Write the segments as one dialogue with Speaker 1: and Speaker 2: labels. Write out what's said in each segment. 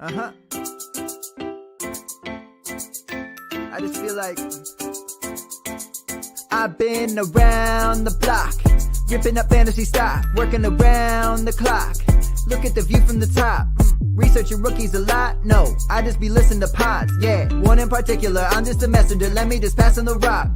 Speaker 1: Uh-huh. I just feel like I've been around the block, ripping up fantasy stock, working around the clock. Look at the view from the top. Researching rookies a lot? No, I just be listening to pods. Yeah, one in particular, I'm just a messenger. Let me just pass on the rock.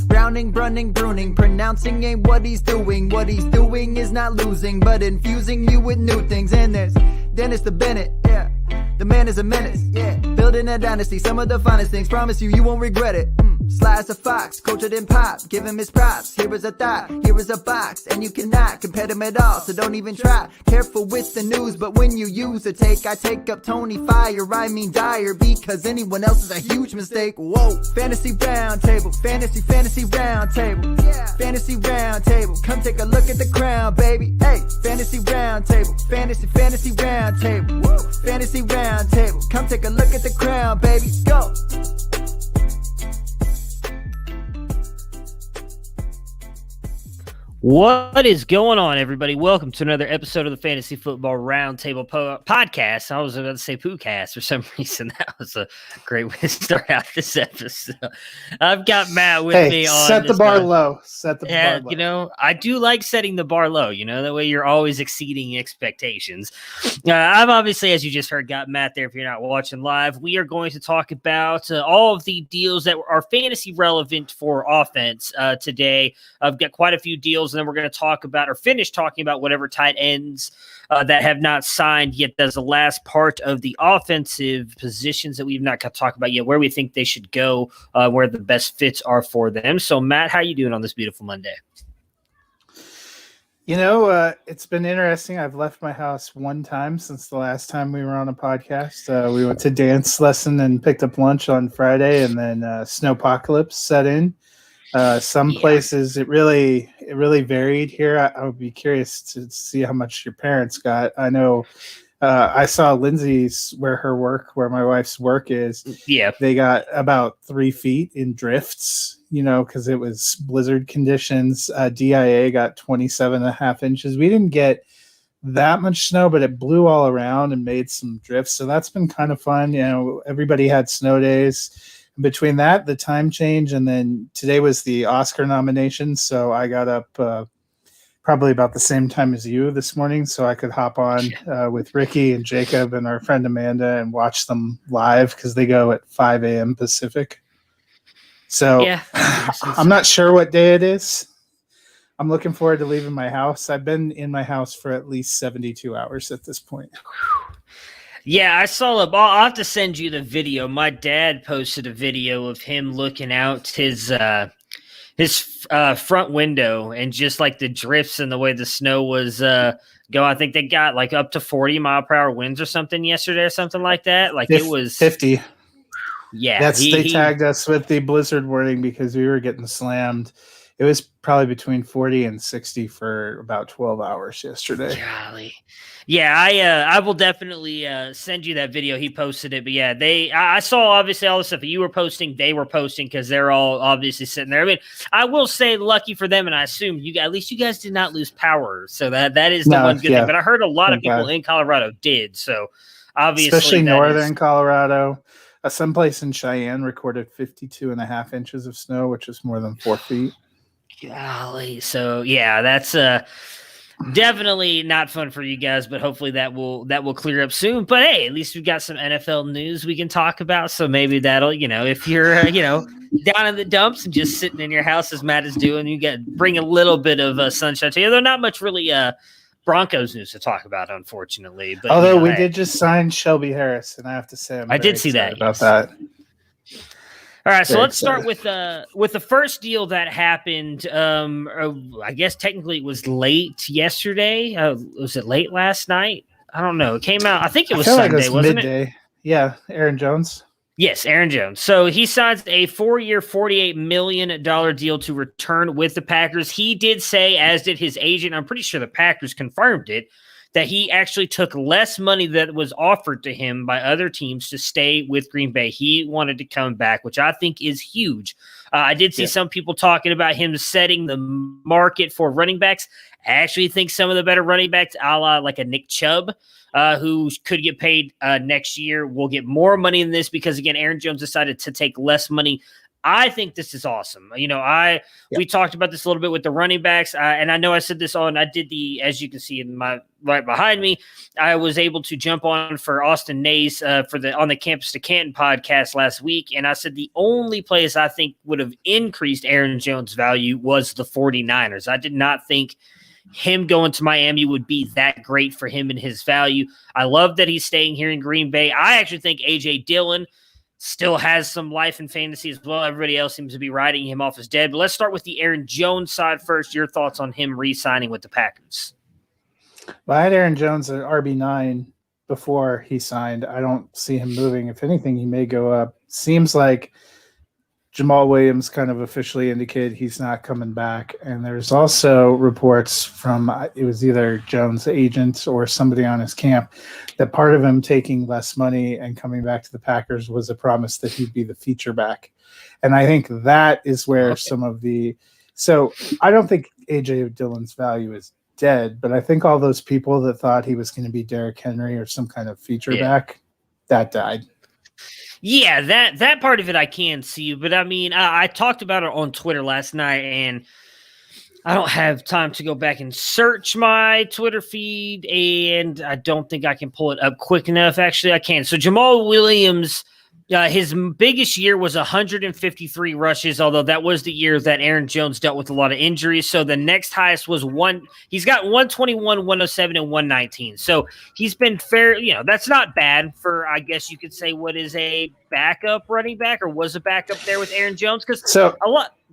Speaker 1: Browning, Brunning, Bruning, pronouncing ain't what he's doing. What he's doing is not losing, but infusing you with new things. And there's Dennis the Bennett, yeah. The man is a menace, yeah. Building a dynasty, some of the finest things. Promise you, you won't regret it. Sly as a fox, cultured in pop. Give him his props. Here is a thought, here is a box, and you cannot compare them at all. So don't even try. Careful with the news, but when you use a take, I take up Tony Fire. I mean Dyer, because anyone else is a huge mistake. Whoa, fantasy round table, fantasy round table, yeah. Fantasy round table. Come take a look at the crown, baby. Hey, fantasy round table, fantasy round table, woo. Fantasy round table. Come take a look at the crown, baby. Go.
Speaker 2: What is going on, everybody? Welcome to another episode of the Fantasy Football Roundtable Podcast. I was about to say Poocast for some reason. That was a great way to start out this episode. I've got Matt with me on
Speaker 3: set the bar low. Set the bar low.
Speaker 2: You know, I do like setting the bar low. You know, that way you're always exceeding expectations. I've obviously, as you just heard, got Matt there. If you're not watching live, we are going to talk about all of the deals that are fantasy relevant for offense today. I've got quite a few deals. And then we're going to talk about or finish talking about whatever tight ends that have not signed yet. That's the last part of the offensive positions that we've not got to talk about yet, where we think they should go, where the best fits are for them. So, Matt, how are you doing on this beautiful Monday?
Speaker 3: You know, it's been interesting. I've left my house one time since the last time we were on a podcast. We went to dance lesson and picked up lunch on Friday, and then snowpocalypse set in. Some places it really varied here. I would be curious to see how much your parents got. I know I saw Lindsay's where my wife's work is.
Speaker 2: Yeah,
Speaker 3: they got about 3 feet in drifts, you know, because it was blizzard conditions. DIA got 27.5 inches. We didn't get that much snow, but it blew all around and made some drifts. So that's been kind of fun. You know, everybody had snow days. Between that, the time change, and then today was the Oscar nominations, so I got up probably about the same time as you this morning, so I could hop on with Ricky and Jacob and our friend Amanda and watch them live because they go at 5 a.m. Pacific. So yeah. I'm not sure what day it is. I'm looking forward to leaving my house. I've been in my house for at least 72 hours at this point.
Speaker 2: Yeah, I saw I'll have to send you the video. My dad posted a video of him looking out his front window and just like the drifts and the way the snow was going. I think they got like up to 40-mile-per-hour winds or something yesterday or something like that. Like it was
Speaker 3: 50.
Speaker 2: Yeah,
Speaker 3: they tagged us with the blizzard warning because we were getting slammed. It was probably between 40 and 60 for about 12 hours yesterday.
Speaker 2: Golly. Yeah, I will definitely send you that video. He posted it, but yeah, I saw obviously all the stuff that you were posting. They were posting because they're all obviously sitting there. I mean, I will say, lucky for them, and I assume at least you guys did not lose power, so that is the one good thing. But I heard a lot of people in Colorado did, so obviously,
Speaker 3: especially northern Colorado. Someplace in Cheyenne recorded 52.5 inches of snow, which is more than 4 feet.
Speaker 2: Golly, so yeah, that's definitely not fun for you guys, but hopefully that will clear up soon. But hey, at least we've got some NFL news we can talk about. So maybe that'll, you know, if you're down in the dumps and just sitting in your house as Matt is doing, you get bring a little bit of sunshine to you. There's not much really Broncos news to talk about, unfortunately. But
Speaker 3: although we did just sign Shelby Harris, and I have to say I
Speaker 2: did see that
Speaker 3: about that.
Speaker 2: All right, so let's start with the first deal that happened. I guess technically it was late yesterday. Was it late last night? I don't know. It came out. I think it was Sunday, wasn't it?
Speaker 3: Yeah, Aaron Jones.
Speaker 2: Yes, Aaron Jones. So he signs a 4-year, $48 million deal to return with the Packers. He did say, as did his agent, I'm pretty sure the Packers confirmed it, that he actually took less money that was offered to him by other teams to stay with Green Bay. He wanted to come back, which I think is huge I did see some people talking about him setting the market for running backs. I actually think some of the better running backs, a la like a Nick Chubb, who could get paid next year, will get more money than this because, again, Aaron Jones decided to take less money. I think this is awesome. We talked about this a little bit with the running backs, and I know I said this I did as you can see in my right behind me, I was able to jump on for Austin Nays on the Campus to Canton podcast last week, and I said the only place I think would have increased Aaron Jones' value was the 49ers. I did not think him going to Miami would be that great for him and his value. I love that he's staying here in Green Bay. I actually think A.J. Dillon still has some life in fantasy as well. Everybody else seems to be writing him off as dead. But let's start with the Aaron Jones side first. Your thoughts on him re-signing with the Packers?
Speaker 3: Well, I had Aaron Jones at RB9 before he signed. I don't see him moving. If anything, he may go up. Seems like Jamal Williams kind of officially indicated he's not coming back. And there's also reports from, it was either Jones' agent or somebody on his camp, that part of him taking less money and coming back to the Packers was a promise that he'd be the feature back. And I think that is where so I don't think A.J. Dillon's value is dead, but I think all those people that thought he was going to be Derrick Henry or some kind of feature back, that died.
Speaker 2: Yeah, that part of it I can see, but I mean, I talked about it on Twitter last night, and I don't have time to go back and search my Twitter feed, and I don't think I can pull it up quick enough. Actually, I can. So Jamal Williams, his biggest year was 153 rushes, although that was the year that Aaron Jones dealt with a lot of injuries. So the next highest was he's got 121, 107, and 119. So he's been fair. That's not bad for, I guess you could say, what is a backup running back, or was a backup there with Aaron Jones.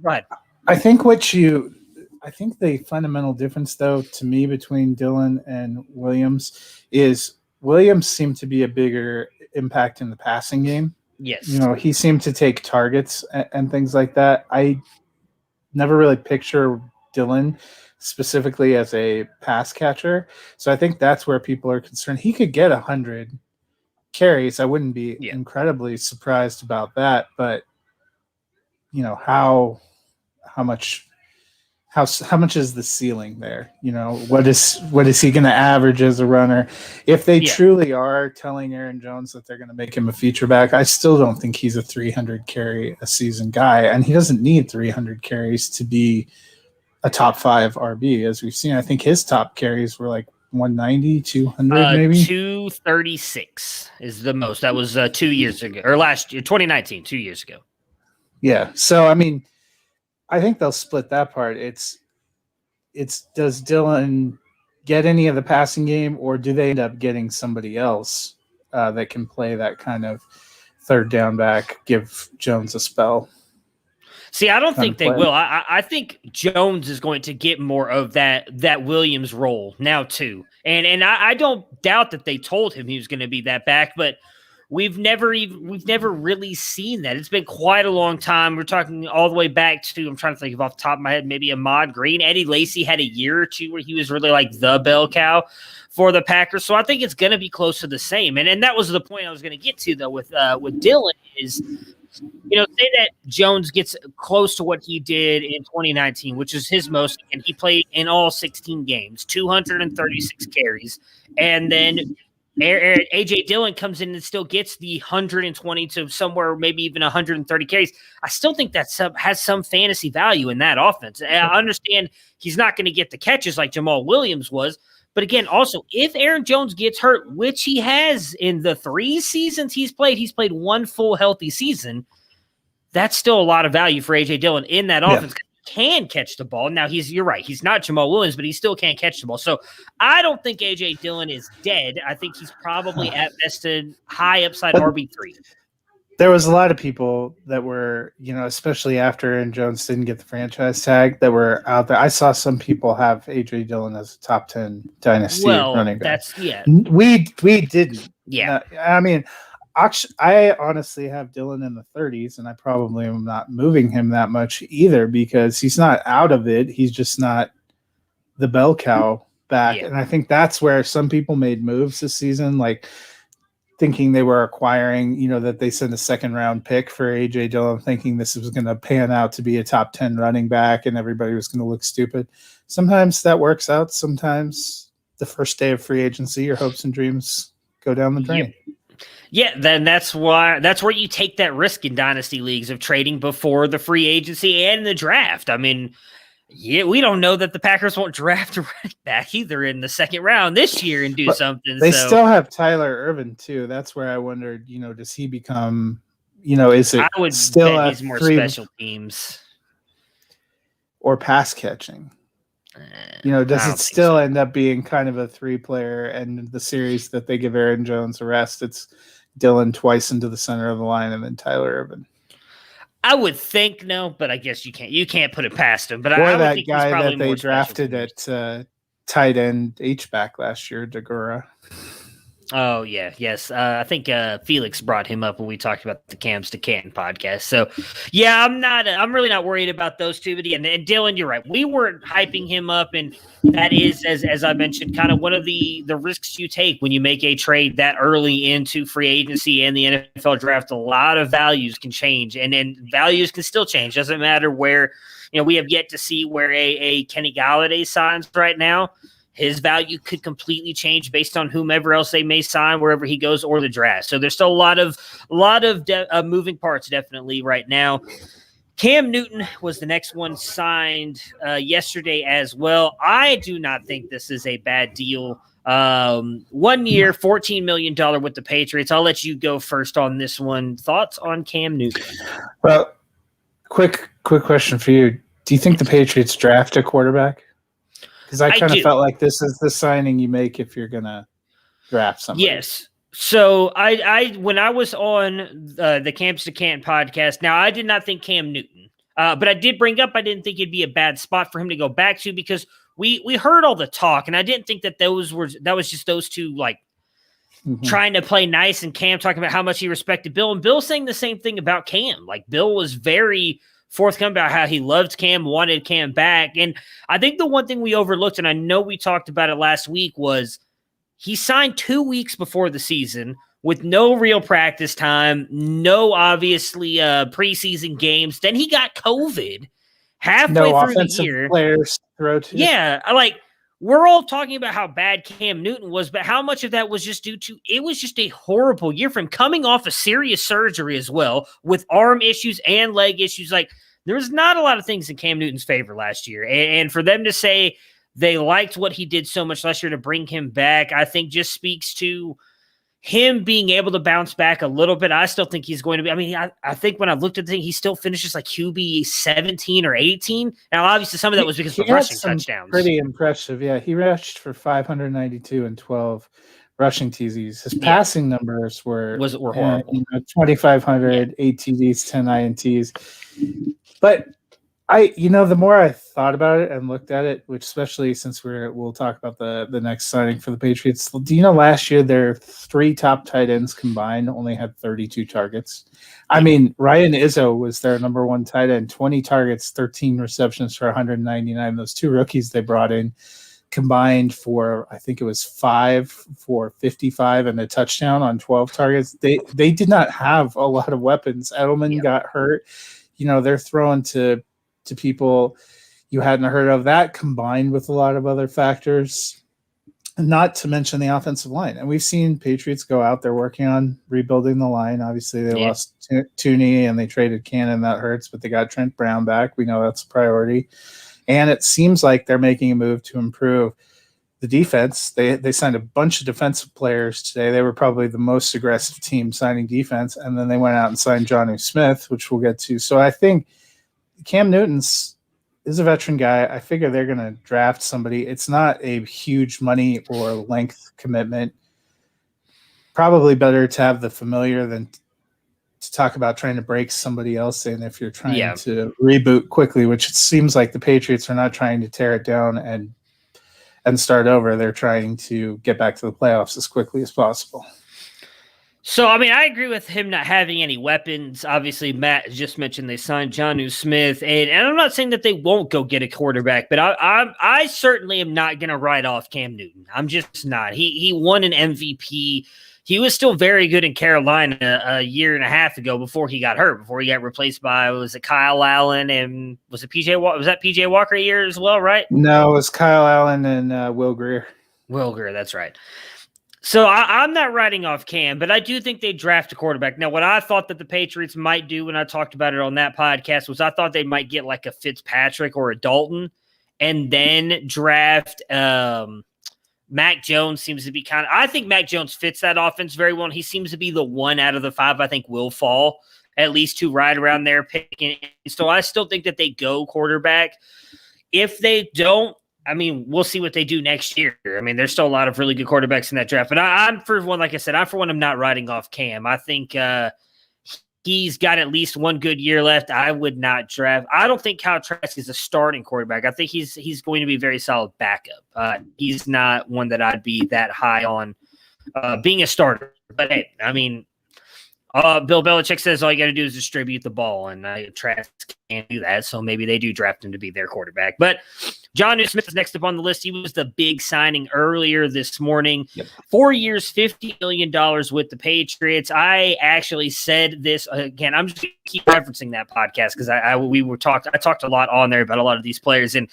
Speaker 2: Right.
Speaker 3: I think the fundamental difference, though, to me between Dillon and Williams is Williams seemed to be a bigger impact in the passing game.
Speaker 2: Yes.
Speaker 3: He seemed to take targets and things like that. I never really picture Dillon specifically as a pass catcher. So I think that's where people are concerned. He could get 100 carries. I wouldn't be incredibly surprised about that. But, how much is the ceiling there? What is he going to average as a runner? If they truly are telling Aaron Jones that they're going to make him a feature back, I still don't think he's a 300 carry a season guy, and he doesn't need 300 carries to be a top 5 RB. As we've seen, I think his top carries were like 190, 200 maybe.
Speaker 2: 236 is the most. That was 2 years ago, or last year, 2019, 2 years ago.
Speaker 3: Yeah. So, I mean, I think they'll split that part. It's does Dillon get any of the passing game, or do they end up getting somebody else that can play that kind of third down back, give Jones a spell?
Speaker 2: See, I don't think they will. I think Jones is going to get more of that Williams role now too. And I don't doubt that they told him he was going to be that back, but we've never really seen that. It's been quite a long time. We're talking all the way back to, I'm trying to think of off the top of my head, maybe Ahmad Green. Eddie Lacy had a year or two where he was really like the bell cow for the Packers. So I think it's going to be close to the same. And that was the point I was going to get to, though, with Dillon is, say that Jones gets close to what he did in 2019, which is his most, and he played in all 16 games, 236 carries. And then A.J. Dillon comes in and still gets the 120 to somewhere, maybe even 130 carries. I still think that has some fantasy value in that offense. And I understand he's not going to get the catches like Jamal Williams was. But again, also, if Aaron Jones gets hurt, which he has in the 3 seasons he's played one full healthy season, that's still a lot of value for A.J. Dillon in that offense. Can catch the ball. Now, you're right. He's not Jamal Williams, but he still can't catch the ball. So I don't think A.J. Dillon is dead. I think he's probably at best a high upside RB3.
Speaker 3: There was a lot of people that were, especially after Aaron Jones didn't get the franchise tag, that were out there. I saw some people have A.J. Dillon as a top 10 dynasty running back. We didn't.
Speaker 2: Yeah.
Speaker 3: I mean, I honestly have Dillon in the 30s, and I probably am not moving him that much either because he's not out of it. He's just not the bell cow back. Yeah. And I think that's where some people made moves this season. Like thinking they were acquiring, that they sent a second round pick for AJ Dillon, thinking this was going to pan out to be a top 10 running back and everybody was going to look stupid. Sometimes that works out. Sometimes the first day of free agency, your hopes and dreams go down the drain.
Speaker 2: Yep. Yeah, then that's where you take that risk in dynasty leagues of trading before the free agency and the draft. I mean, yeah, we don't know that the Packers won't draft a running back either in the second round this year and do something.
Speaker 3: They still have Tyler Ervin too. That's where I wondered, does he become, is it
Speaker 2: I would
Speaker 3: still
Speaker 2: bet he's more special teams
Speaker 3: or pass catching? Does it still end up being kind of a 3-player, and the series that they give Aaron Jones a rest, it's Dillon twice into the center of the line and then Tyler Ervin?
Speaker 2: I would think no, but I guess you can't put it past him. But
Speaker 3: or
Speaker 2: I
Speaker 3: that
Speaker 2: think
Speaker 3: guy that they
Speaker 2: more
Speaker 3: drafted at tight end H-back last year, Degura.
Speaker 2: Oh yeah, yes. I think Felix brought him up when we talked about the Cams to Canton podcast. So yeah, I'm really not worried about those two. But and Dylan, you're right. We weren't hyping him up, and that is, as I mentioned, kind of one of the risks you take when you make a trade that early into free agency and the NFL draft. A lot of values can change, and then values can still change. Doesn't matter where. We have yet to see where a Kenny Golladay signs right now. His value could completely change based on whomever else they may sign wherever he goes or the draft. So there's still a lot of moving parts definitely right now. Cam Newton was the next one signed yesterday as well. I do not think this is a bad deal. 1 year, $14 million with the Patriots. I'll let you go first on this one. Thoughts on Cam Newton?
Speaker 3: Well, quick question for you. Do you think the Patriots draft a quarterback? Because I kind of felt like this is the signing you make if you're going to draft somebody.
Speaker 2: Yes. So I when I was on the Camps to Canton podcast, now I did not think Cam Newton, but I did bring up I didn't think it'd be a bad spot for him to go back to because we heard all the talk, and I didn't think that that was just those two trying to play nice, and Cam talking about how much he respected Bill, and Bill saying the same thing about Cam. Like Bill was very forthcoming about how he loved Cam, wanted Cam back. And I think the one thing we overlooked, and I know we talked about it last week, was he signed 2 weeks before the season with no real practice time, no obviously preseason games. Then he got COVID halfway through the year.
Speaker 3: Players throw to.
Speaker 2: Yeah, we're all talking about how bad Cam Newton was, but how much of that was just due to it was just a horrible year for him coming off a serious surgery as well with arm issues and leg issues. Like there's not a lot of things in Cam Newton's favor last year. And for them to say they liked what he did so much last year to bring him back, I think just speaks to him being able to bounce back a little bit. I still think he's going to be. I mean, I think when I looked at the thing, he still finishes like QB 17 or 18. Now, obviously, some of that was because of rushing touchdowns.
Speaker 3: Pretty impressive. Yeah, he rushed for 592 and 12 rushing TDs. His passing numbers were horrible. 2,500, 8 TDs, 10 INTs. But the more I thought about it and looked at it, which especially since we'll talk about the next signing for the Patriots. Do you know last year their 3 top tight ends combined only had 32 targets? I mean, Ryan Izzo was their number 1 tight end, 20 targets, 13 receptions for 199. Those 2 rookies they brought in combined for, I think it was 5 for 55 and a touchdown on 12 targets. They did not have a lot of weapons. Edelman got hurt. They're throwing to people you hadn't heard of, that combined with a lot of other factors, not to mention the offensive line. And we've seen Patriots go out there working on rebuilding the line. Obviously, they lost Tooney and they traded Cannon. That hurts, but they got Trent Brown back. We know that's a priority. And it seems like they're making a move to improve the defense. They signed a bunch of defensive players today. They were probably the most aggressive team signing defense. And then they went out and signed Jonnu Smith, which we'll get to. So I think Cam Newton's is a veteran guy. I figure they're going to draft somebody. It's not a huge money or length commitment. Probably better to have the familiar than to talk about trying to break somebody else in if you're trying to reboot quickly, which it seems like the Patriots are not trying to tear it down and start over. They're trying to get back to the playoffs as quickly as possible.
Speaker 2: So, I mean, I agree with him not having any weapons. Obviously, Matt just mentioned they signed Jonnu Smith, and I'm not saying that they won't go get a quarterback, but I certainly am not going to write off Cam Newton. I'm just not. He won an MVP. He was still very good in Carolina a year and a half ago before he got hurt, before he got replaced by, was it Kyle Allen and was it PJ? Was that PJ Walker a year as well, right?
Speaker 3: No, it was Kyle Allen and Will Grier.
Speaker 2: Will Grier, that's right. So I'm not writing off Cam, but I do think they draft a quarterback. Now, what I thought that the Patriots might do when I talked about it on that podcast was I thought they might get like a Fitzpatrick or a Dalton and then draft Mac Jones seems to be I think Mac Jones fits that offense very well. And he seems to be the one out of the five I think will fall, at least to right around there picking. So I still think that they go quarterback. If they don't, I mean, we'll see what they do next year. I mean, there's still a lot of really good quarterbacks in that draft. But I'm for one, like I said, I'm not writing off Cam. I think he's got at least one good year left. I would not draft. I don't think Kyle Trask is a starting quarterback. I think he's going to be a very solid backup. He's not one that I'd be that high on being a starter. But hey, I mean, Bill Belichick says all you got to do is distribute the ball, and Trask can't do that. So maybe they do draft him to be their quarterback. But Jonnu Smith is next up on the list. He was the big signing earlier this morning. Yep. 4 years, $50 million with the Patriots. I actually said this again. I'm just going to keep referencing that podcast because I talked a lot on there about a lot of these players, and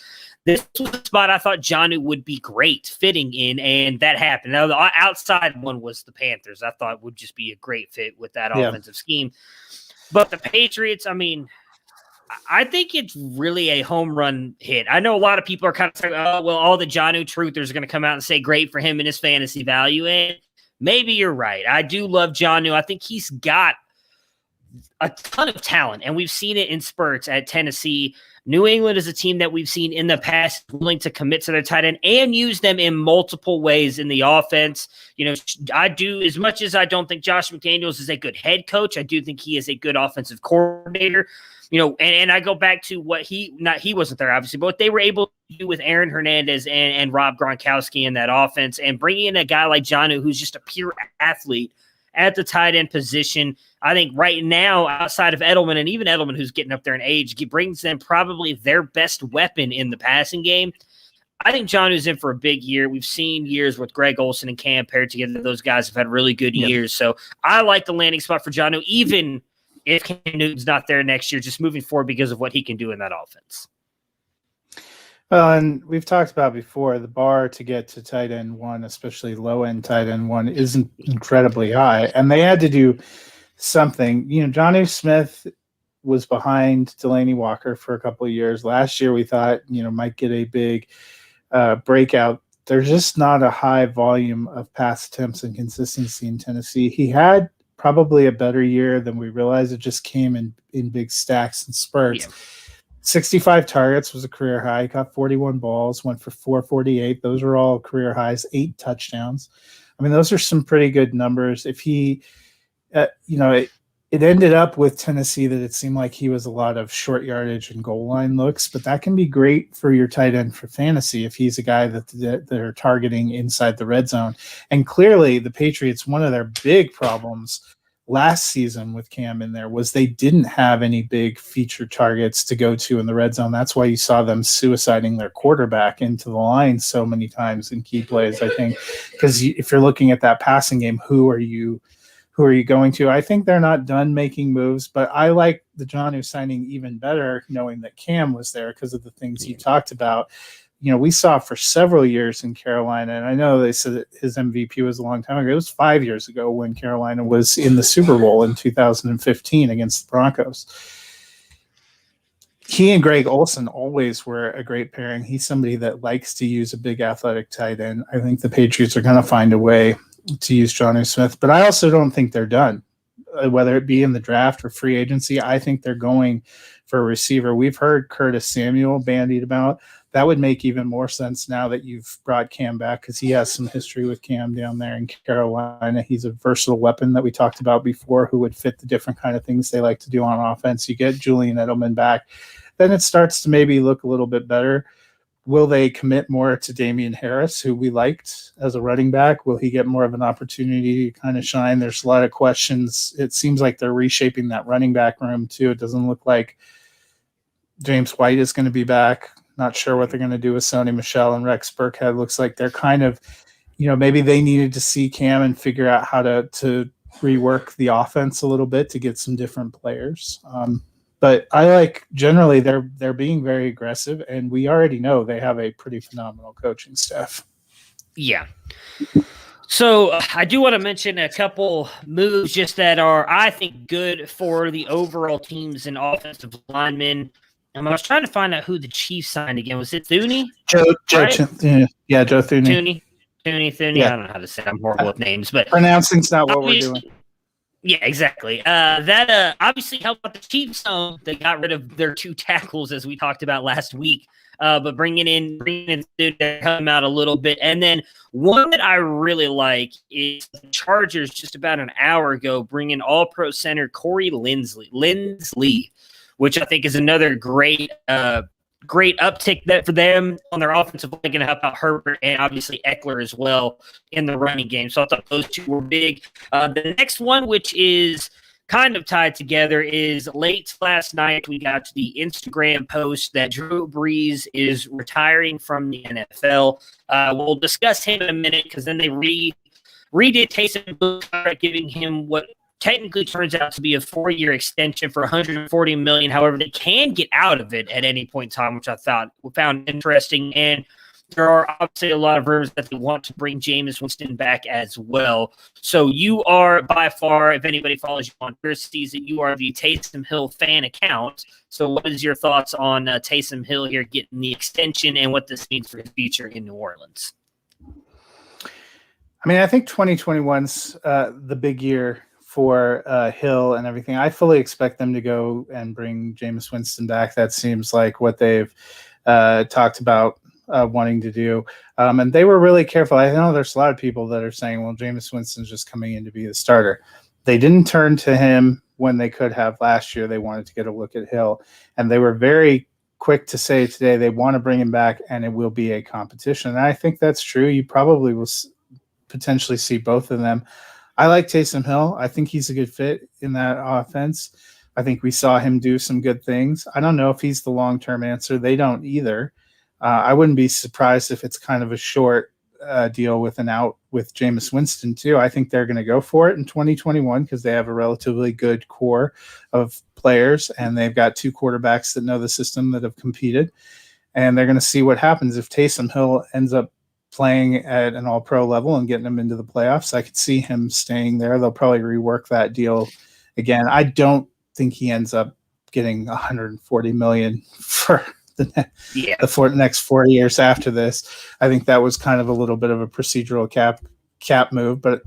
Speaker 2: this was the spot I thought Jonnu would be great fitting in, and that happened. Now, the outside one was the Panthers. I thought would just be a great fit with that offensive scheme. But the Patriots, I mean, I think it's really a home run hit. I know a lot of people are kind of saying, oh, well, all the Jonnu truthers are going to come out and say great for him and his fantasy value. And maybe you're right. I do love Jonnu. I think he's got a ton of talent, and we've seen it in spurts at Tennessee. New England is a team that we've seen in the past willing to commit to their tight end and use them in multiple ways in the offense. You know, I do, as much as I don't think Josh McDaniels is a good head coach, I do think he is a good offensive coordinator. You know, and I go back to what he wasn't there, obviously, but what they were able to do with Aaron Hernandez and Rob Gronkowski in that offense, and bringing in a guy like Jonnu, who's just a pure athlete at the tight end position. I think right now, outside of Edelman, and even Edelman, who's getting up there in age, brings them probably their best weapon in the passing game. I think Jonnu's in for a big year. We've seen years with Greg Olsen and Cam paired together. Those guys have had really good years. So I like the landing spot for Jonnu, even if Cam Newton's not there next year, just moving forward because of what he can do in that offense.
Speaker 3: Well, and we've talked about before, the bar to get to tight end one, especially low-end tight end one, isn't incredibly high. And they had to do something. You know, Jonnu Smith was behind Delaney Walker for a couple of years. Last year we thought, you know, might get a big breakout. There's just not a high volume of pass attempts and consistency in Tennessee. He had probably a better year than we realized. It just came in big stacks and spurts. Yeah. 65 targets was a career high. He caught 41 balls, went for 448. Those are all career highs, 8 touchdowns. I mean, those are some pretty good numbers. If he, you know, it ended up with Tennessee that it seemed like he was a lot of short yardage and goal line looks, but that can be great for your tight end for fantasy if he's a guy that they're targeting inside the red zone. And clearly the Patriots, one of their big problems last season with Cam in there was they didn't have any big feature targets to go to in the red zone. That's why you saw them suiciding their quarterback into the line so many times in key plays, I think, because if you're looking at that passing game, who are you going to? I think they're not done making moves, but I like the Jonnu signing even better knowing that Cam was there because of the things you talked about. You know, we saw for several years in Carolina, and I know they said that his MVP was a long time ago. It was 5 years ago when Carolina was in the Super Bowl in 2015 against the Broncos. He and Greg Olsen always were a great pairing. He's somebody that likes to use a big athletic tight end. I think the Patriots are going to find a way to use Jonnu Smith, but I also don't think they're done, whether it be in the draft or free agency. I think they're going for a receiver. We've heard Curtis Samuel bandied about. That would make even more sense now that you've brought Cam back because he has some history with Cam down there in Carolina. He's a versatile weapon that we talked about before who would fit the different kind of things they like to do on offense. You get Julian Edelman back, then it starts to maybe look a little bit better. will they commit more to Damian Harris, who we liked as a running back? Will he get more of an opportunity to kind of shine? There's a lot of questions. It seems like they're reshaping that running back room too. It doesn't look like James White is going to be back. Not sure what they're going to do with Sony Michel and Rex Burkhead. Looks like they're kind of, maybe they needed to see Cam and figure out how to rework the offense a little bit to get some different players. But I like generally they're being very aggressive, and we already know they have a pretty phenomenal coaching staff.
Speaker 2: Yeah. So I do want to mention a couple moves just that are, I think, good for the overall teams and offensive linemen. I was trying to find out who the Chiefs signed again. Was it Thuney?
Speaker 3: Joe
Speaker 2: right?
Speaker 3: Joe Thuney.
Speaker 2: Thuney.
Speaker 3: Yeah.
Speaker 2: I don't know how to say it. I'm horrible with names, but
Speaker 3: Pronouncing's not what we're doing.
Speaker 2: Yeah, exactly. That obviously helped out the Chiefs. They got rid of their 2 tackles, as we talked about last week. But bringing in to help him out a little bit. And then one that I really like is the Chargers just about an hour ago bringing All-Pro center Corey Linsley, which I think is another great uptick for them on their offensive line, going to help out Herbert and obviously Eckler as well in the running game. So I thought those 2 were big. The next one, which is kind of tied together, is late last night we got to the Instagram post that Drew Brees is retiring from the NFL. We'll discuss him in a minute because then they redid Taysom Hill, giving him what technically turns out to be a 4-year extension for $140 million. However, they can get out of it at any point in time, which I found interesting. And there are obviously a lot of rumors that they want to bring Jameis Winston back as well. So you are by far, if anybody follows you on Twitter, sees that you are the Taysom Hill fan account. So what is your thoughts on Taysom Hill here getting the extension and what this means for his future in New Orleans?
Speaker 3: I mean, I think 2021's the big year for Hill and everything. I fully expect them to go and bring Jameis Winston back. That seems like what they've talked about wanting to do. And they were really careful. I know there's a lot of people that are saying, well, Jameis Winston's just coming in to be the starter. They didn't turn to him when they could have last year. They wanted to get a look at Hill. And they were very quick to say today they want to bring him back and it will be a competition. And I think that's true. You probably will potentially see both of them. I like Taysom Hill. I think he's a good fit in that offense. I think we saw him do some good things. I don't know if he's the long-term answer. They don't either. I wouldn't be surprised if it's kind of a short deal with an out with Jameis Winston too. I think they're going to go for it in 2021 because they have a relatively good core of players and they've got 2 quarterbacks that know the system that have competed. And they're going to see what happens if Taysom Hill ends up playing at an all-pro level and getting them into the playoffs. I could see him staying there. They'll probably rework that deal again. I don't think he ends up getting $140 million for the next 4 years after this. I think that was kind of a little bit of a procedural cap move, but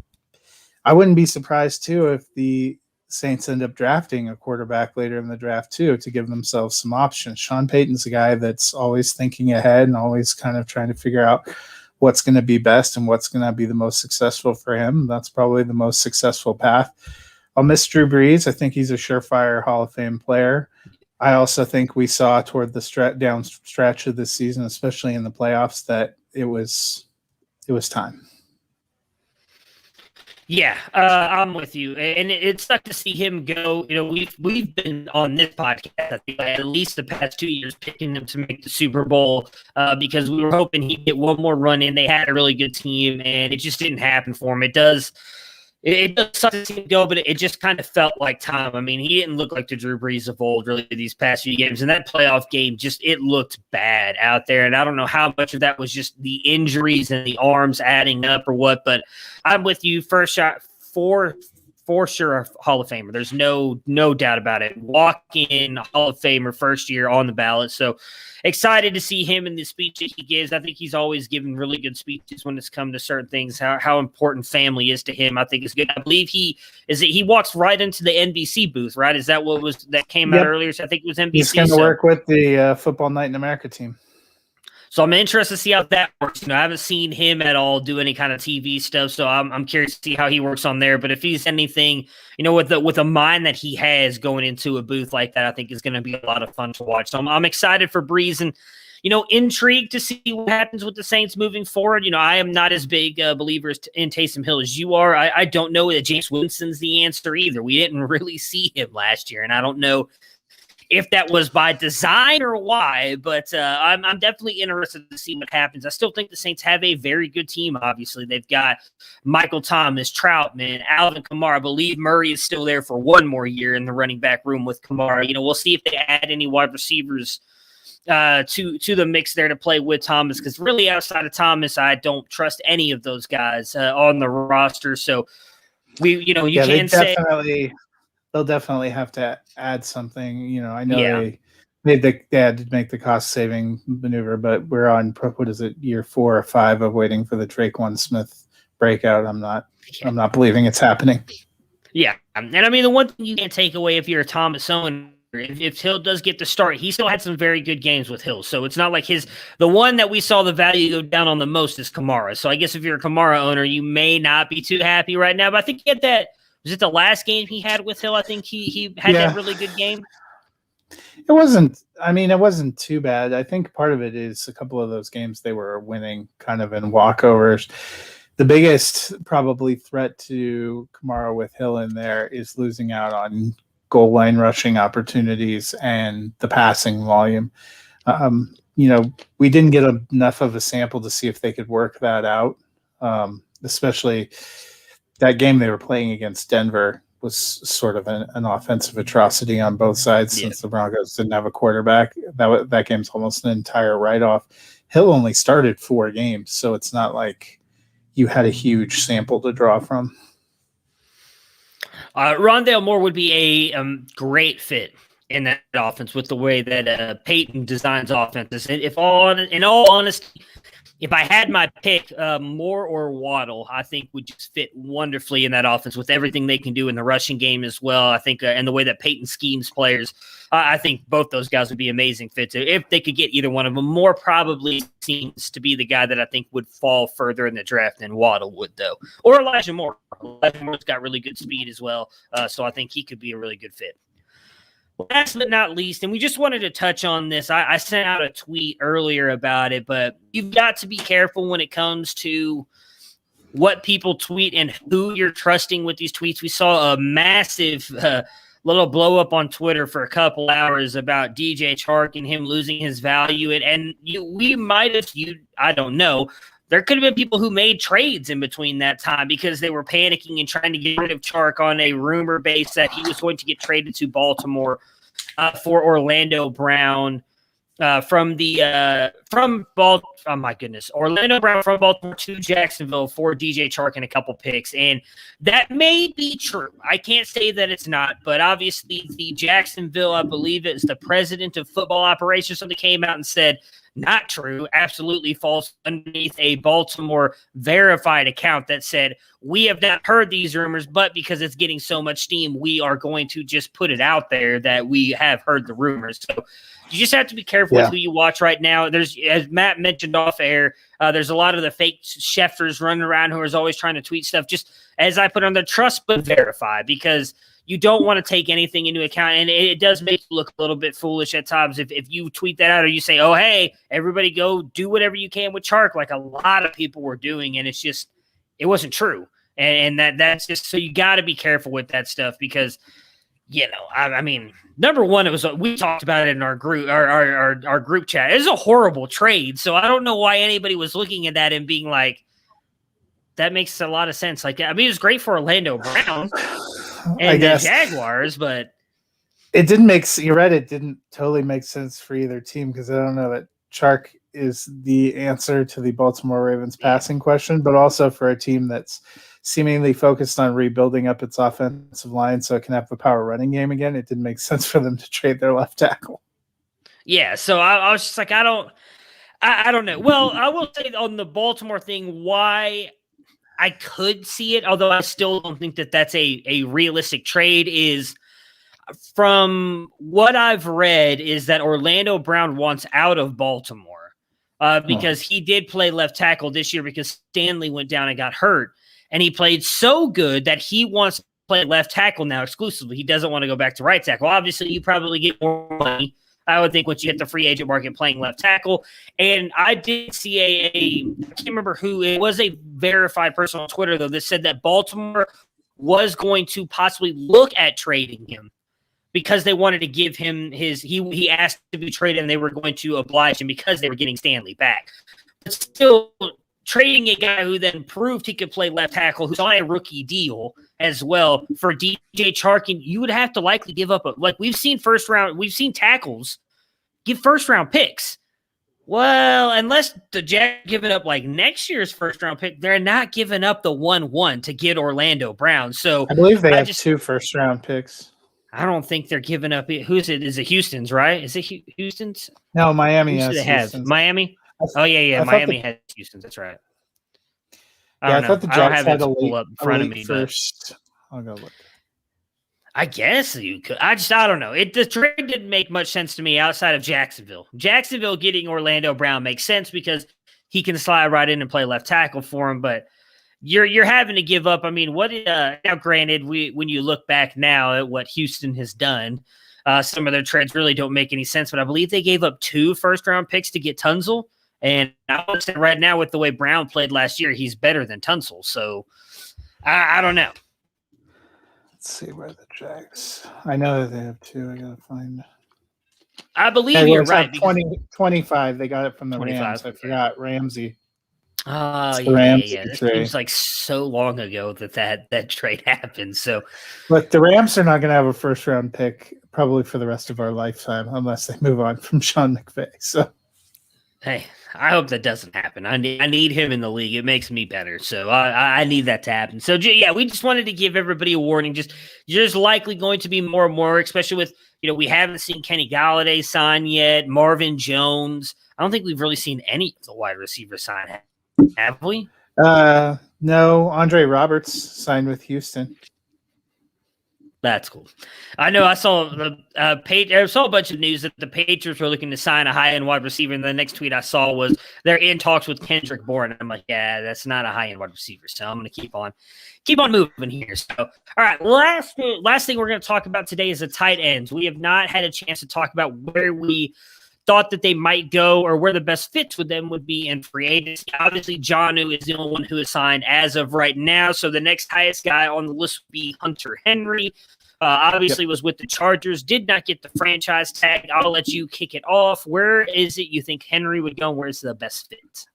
Speaker 3: I wouldn't be surprised too if the Saints end up drafting a quarterback later in the draft too to give themselves some options. Sean Payton's a guy that's always thinking ahead and always kind of trying to figure out what's going to be best and what's going to be the most successful for him. That's probably the most successful path. I'll miss Drew Brees. I think he's a surefire Hall of Fame player. I also think we saw toward the down stretch of this season, especially in the playoffs, that it was time.
Speaker 2: Yeah, I'm with you, and it sucked to see him go. You know, we've been on this podcast, I think, at least the past 2 years, picking him to make the Super Bowl because we were hoping he'd get one more run in. They had a really good team, and it just didn't happen for him. It does suck to see him go, but it just kind of felt like time. I mean, he didn't look like the Drew Brees of old, really, these past few games. And that playoff game, it looked bad out there. And I don't know how much of that was just the injuries and the arms adding up or what, but I'm with you. First shot, for sure, a Hall of Famer. There's no doubt about it. Walk-in Hall of Famer, first year on the ballot. So excited to see him in the speech that he gives. I think he's always given really good speeches when it's come to certain things, how important family is to him. I think is good. I believe he walks right into the NBC booth, right? Is that that came out earlier? So I think it was NBC.
Speaker 3: He's going to work with the Football Night in America team.
Speaker 2: So I'm interested to see how that works. I haven't seen him at all do any kind of TV stuff, so I'm curious to see how he works on there. But if he's anything, with a mind that he has going into a booth like that, I think is going to be a lot of fun to watch. So I'm excited for Brees, and intrigued to see what happens with the Saints moving forward. I am not as big a believer in Taysom Hill as you are. I don't know that James Winston's the answer either. We didn't really see him last year, and I don't know if that was by design or why, but I'm definitely interested to see what happens. I still think the Saints have a very good team. Obviously, they've got Michael Thomas, Troutman, Alvin Kamara. I believe Murray is still there for one more year in the running back room with Kamara. We'll see if they add any wide receivers to the mix there to play with Thomas, because really outside of Thomas, I don't trust any of those guys on the roster. So
Speaker 3: they'll definitely have to add something. I know they had to make the cost saving maneuver, but we're on year 4 or 5 of waiting for the Traquan Smith breakout. I'm not believing it's happening.
Speaker 2: Yeah, and I mean the one thing you can't take away if you're a Thomas owner, if Hill does get the start, he still had some very good games with Hill. So it's not like the one that we saw the value go down on the most is Kamara. So I guess if you're a Kamara owner, you may not be too happy right now. But I think he had that. Was it the last game he had with Hill? I think he had that really good game.
Speaker 3: It wasn't too bad. I think part of it is a couple of those games they were winning kind of in walkovers. The biggest probably threat to Kamara with Hill in there is losing out on goal line rushing opportunities and the passing volume. We didn't get enough of a sample to see if they could work that out, especially that game they were playing against Denver was sort of an offensive atrocity on both sides since the Broncos didn't have a quarterback. That game's almost an entire write-off. Hill only started 4 games, so it's not like you had a huge sample to draw from.
Speaker 2: Rondale Moore would be a great fit in that offense with the way that Peyton designs offenses. In all honesty, if I had my pick, Moore or Waddle, I think would just fit wonderfully in that offense with everything they can do in the rushing game as well. I think, and the way that Peyton schemes players, I think both those guys would be amazing fits if they could get either one of them. Moore probably seems to be the guy that I think would fall further in the draft than Waddle would, though. Or Elijah Moore. Elijah Moore's got really good speed as well, so I think he could be a really good fit. Last but not least, and we just wanted to touch on this. I sent out a tweet earlier about it, but you've got to be careful when it comes to what people tweet and who you're trusting with these tweets. We saw a massive little blow up on Twitter for a couple hours about DJ Chark and him losing his value. We might have, I don't know. There could have been people who made trades in between that time because they were panicking and trying to get rid of Chark on a rumor base that he was going to get traded to Baltimore for Orlando Brown Orlando Brown from Baltimore to Jacksonville for DJ Chark and a couple picks. And that may be true. I can't say that it's not, but obviously the Jacksonville, I believe it's the president of football operations, something came out and said, not true, absolutely false, underneath a Baltimore verified account that said, we have not heard these rumors, but because it's getting so much steam, we are going to just put it out there that we have heard the rumors. So you just have to be careful with who you watch right now. There's, as Matt mentioned off air, there's a lot of the fake Schefter's running around who is always trying to tweet stuff, just as I put on the trust but verify, because you don't want to take anything into account. And it does make you look a little bit foolish at times if you tweet that out or you say, oh, hey, everybody go do whatever you can with Chark, like a lot of people were doing. And it's just, it wasn't true. And that's just, so you got to be careful with that stuff because, I mean, number one, we talked about it in our group, our group chat. It was a horrible trade. So I don't know why anybody was looking at that and being like, that makes a lot of sense. Like, I mean, it was great for Orlando Brown and the Jaguars, but
Speaker 3: it didn't make. You're right. It didn't totally make sense for either team because I don't know that Chark is the answer to the Baltimore Ravens passing question, but also for a team that's seemingly focused on rebuilding up its offensive line so it can have a power running game again. It didn't make sense for them to trade their left tackle.
Speaker 2: Yeah, so I was just like, I don't know. Well, I will say on the Baltimore thing, why I could see it, although I still don't think that that's a realistic trade, is from what I've read is that Orlando Brown wants out of Baltimore because he did play left tackle this year because Stanley went down and got hurt. And he played so good that he wants to play left tackle now exclusively. He doesn't want to go back to right tackle. Obviously, you probably get more money I would think once you hit the free agent market playing left tackle. And I did see I can't remember who, it was a verified person on Twitter, though, that said that Baltimore was going to possibly look at trading him because they wanted to give him he asked to be traded and they were going to oblige him because they were getting Stanley back. But still, trading a guy who then proved he could play left tackle, who's on a rookie deal as well, for DJ Chark, you would have to likely give up we've seen tackles give first round picks. Well, unless the Jags giving up next year's first round pick, they're not giving up the 1-1 to get Orlando Brown. So
Speaker 3: I believe they have 2 first round picks.
Speaker 2: I don't think they're giving up. Who is it? Is it Houston's, right? Is it Houston's?
Speaker 3: No, Miami
Speaker 2: has
Speaker 3: Houston's.
Speaker 2: Miami? Oh, yeah. Miami has Houston's. That's right.
Speaker 3: I thought the Jags had
Speaker 2: up in front of me
Speaker 3: first. I'll go look.
Speaker 2: I guess you could. I don't know. The trade didn't make much sense to me outside of Jacksonville. Jacksonville getting Orlando Brown makes sense because he can slide right in and play left tackle for him, but you're having to give up. I mean, now granted, when you look back now at what Houston has done, some of their trades really don't make any sense, but I believe they gave up 2 first-round picks to get Tunsil, and I would say right now with the way Brown played last year, he's better than Tunsil, so I don't know.
Speaker 3: Let's see where the Jags. I know that they have 2. I got to find.
Speaker 2: I believe you're right.
Speaker 3: 25. They got it from the
Speaker 2: 25,
Speaker 3: Rams. I forgot Ramsey.
Speaker 2: Oh,
Speaker 3: yeah.
Speaker 2: It seems like so long ago that trade happened. So,
Speaker 3: look, the Rams are not going to have a first round pick probably for the rest of our lifetime unless they move on from Sean McVay. So,
Speaker 2: hey, I hope that doesn't happen. I need him in the league. It makes me better. So I need that to happen. So yeah, we just wanted to give everybody a warning. There's likely going to be more and more, especially with, we haven't seen Kenny Golladay sign yet, Marvin Jones. I don't think we've really seen any of the wide receivers sign. Have we?
Speaker 3: No. Andre Roberts signed with Houston.
Speaker 2: That's cool. I know I saw I saw a bunch of news that the Patriots were looking to sign a high-end wide receiver, and the next tweet I saw was they're in talks with Kendrick Bourne. I'm like, yeah, that's not a high-end wide receiver, so I'm going to keep on moving here. So, all right, last thing we're going to talk about today is the tight ends. We have not had a chance to talk about where we thought that they might go or where the best fits with them would be in free agency. Obviously, Jonnu is the only one who is signed as of right now, so the next highest guy on the list would be Hunter Henry. Obviously was with the Chargers, did not get the franchise tag. I'll let you kick it off. Where is it you think Henry would go? Where's the best fit?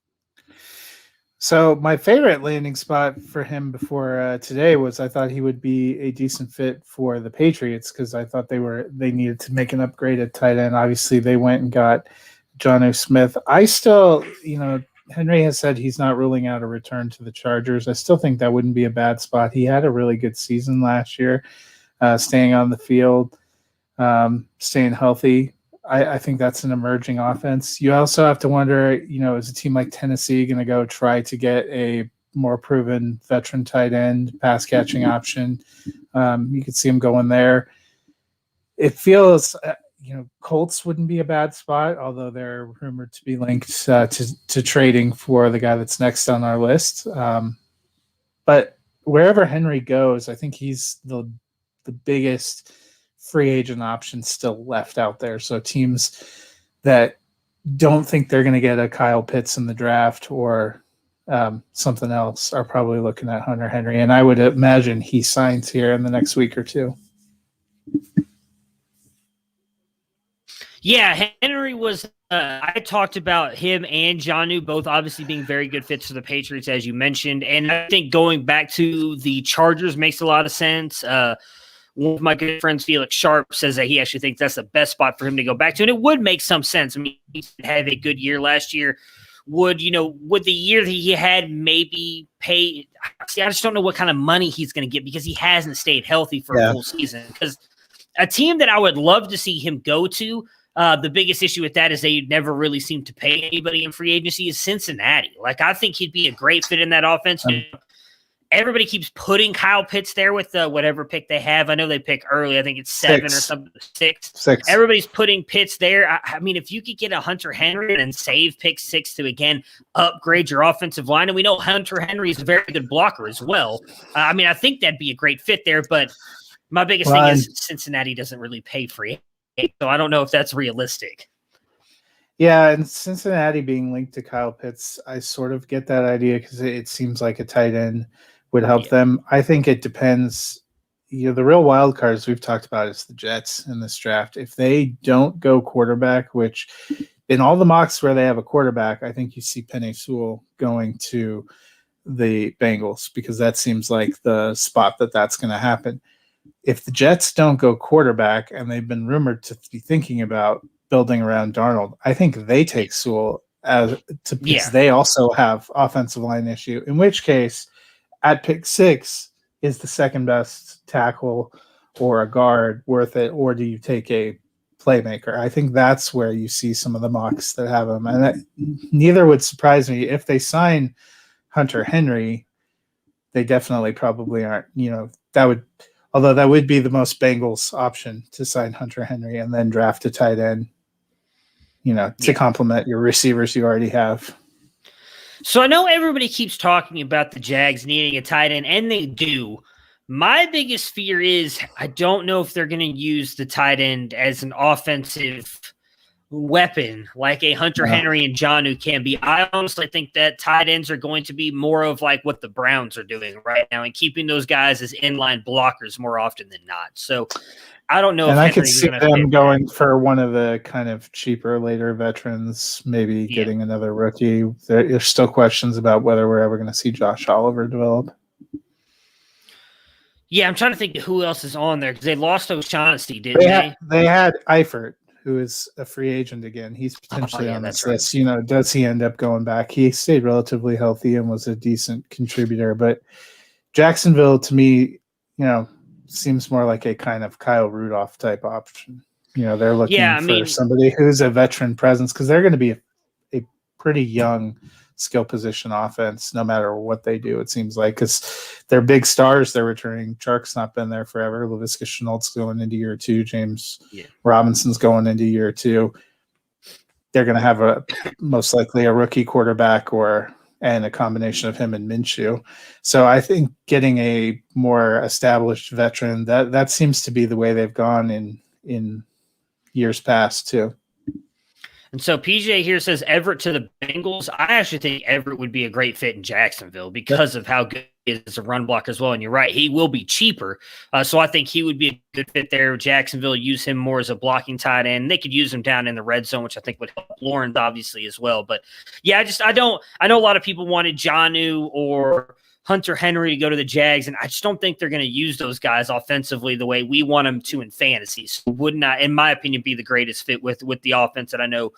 Speaker 3: So my favorite landing spot for him before today was I thought he would be a decent fit for the Patriots because I thought they needed to make an upgrade at tight end. Obviously, they went and got Jonnu Smith. I still, Henry has said he's not ruling out a return to the Chargers. I still think that wouldn't be a bad spot. He had a really good season last year. Staying on the field, staying healthy. I think that's an emerging offense. You also have to wonder, is a team like Tennessee going to go try to get a more proven veteran tight end pass catching option? You could see him going there. It feels, Colts wouldn't be a bad spot, although they're rumored to be linked to trading for the guy that's next on our list. But wherever Henry goes, I think he's the biggest free agent option still left out there. So teams that don't think they're going to get a Kyle Pitts in the draft or something else are probably looking at Hunter Henry. And I would imagine he signs here in the next week or two.
Speaker 2: Yeah, Henry was I talked about him and Jonnu both obviously being very good fits for the Patriots, as you mentioned. And I think going back to the Chargers makes a lot of sense. One of my good friends, Felix Sharp, says that he actually thinks that's the best spot for him to go back to. And it would make some sense. I mean, he had a good year last year. Would the year that he had maybe pay? See, I just don't know what kind of money he's going to get because he hasn't stayed healthy for a full season. Because a team that I would love to see him go to, the biggest issue with that is they never really seem to pay anybody in free agency is Cincinnati. I think he'd be a great fit in that offense. Everybody keeps putting Kyle Pitts there with whatever pick they have. I know they pick early. I think it's 7 or something. 6. Everybody's putting Pitts there. I mean, if you could get a Hunter Henry and save pick 6 to, again, upgrade your offensive line. And we know Hunter Henry is a very good blocker as well. I mean, I think that'd be a great fit there. But my biggest thing is Cincinnati doesn't really pay free So I don't know if that's realistic.
Speaker 3: Yeah, and Cincinnati being linked to Kyle Pitts, I sort of get that idea because it seems like a tight end would help them. I think it depends. The real wild cards we've talked about is the Jets in this draft. If they don't go quarterback, which in all the mocks where they have a quarterback, I think you see Penei Sewell going to the Bengals because that seems like the spot that's going to happen. If the Jets don't go quarterback, and they've been rumored to be thinking about building around Darnold, I think they take Sewell because they also have offensive line issue, in which case at pick 6 is the second best tackle or a guard worth it, or do you take a playmaker? I think that's where you see some of the mocks that have him, and neither would surprise me if they sign Hunter Henry. They definitely probably aren't, although that would be the most Bengals option to sign Hunter Henry and then draft a tight end, to complement your receivers you already have.
Speaker 2: So I know everybody keeps talking about the Jags needing a tight end, and they do. My biggest fear is I don't know if they're going to use the tight end as an offensive weapon like a Hunter Henry and Jonnu can be. I honestly think that tight ends are going to be more of like what the Browns are doing right now and keeping those guys as inline blockers more often than not. So I don't know.
Speaker 3: And I could see them going for one of the kind of cheaper later veterans, maybe getting another rookie. There's still questions about whether we're ever going to see Josh Oliver develop.
Speaker 2: Yeah, I'm trying to think of who else is on there because they lost O'Shaughnessy, didn't they?
Speaker 3: They had Eifert, who is a free agent again. He's potentially on this list. Does he end up going back? He stayed relatively healthy and was a decent contributor. But Jacksonville, to me, seems more like a kind of Kyle Rudolph type option. They're looking for somebody who's a veteran presence because they're going to be a pretty young skill position offense no matter what they do, it seems like, because they're big stars they're returning. Chark's not been there forever. Laviska Shenault's going into year 2. James Robinson's going into year 2. They're going to have most likely a rookie quarterback and a combination of him and Minshew. So I think getting a more established veteran, that seems to be the way they've gone in years past too.
Speaker 2: And so PJ here says Everett to the Bengals. I actually think Everett would be a great fit in Jacksonville because of how good he is as a run blocker as well. And you're right, he will be cheaper. So I think he would be a good fit there. Jacksonville use him more as a blocking tight end. They could use him down in the red zone, which I think would help Lawrence obviously as well. But yeah, I know a lot of people wanted Jonnu or Hunter Henry to go to the Jags, and I just don't think they're going to use those guys offensively the way we want them to in fantasy. So would not, in my opinion, be the greatest fit with the offense that I know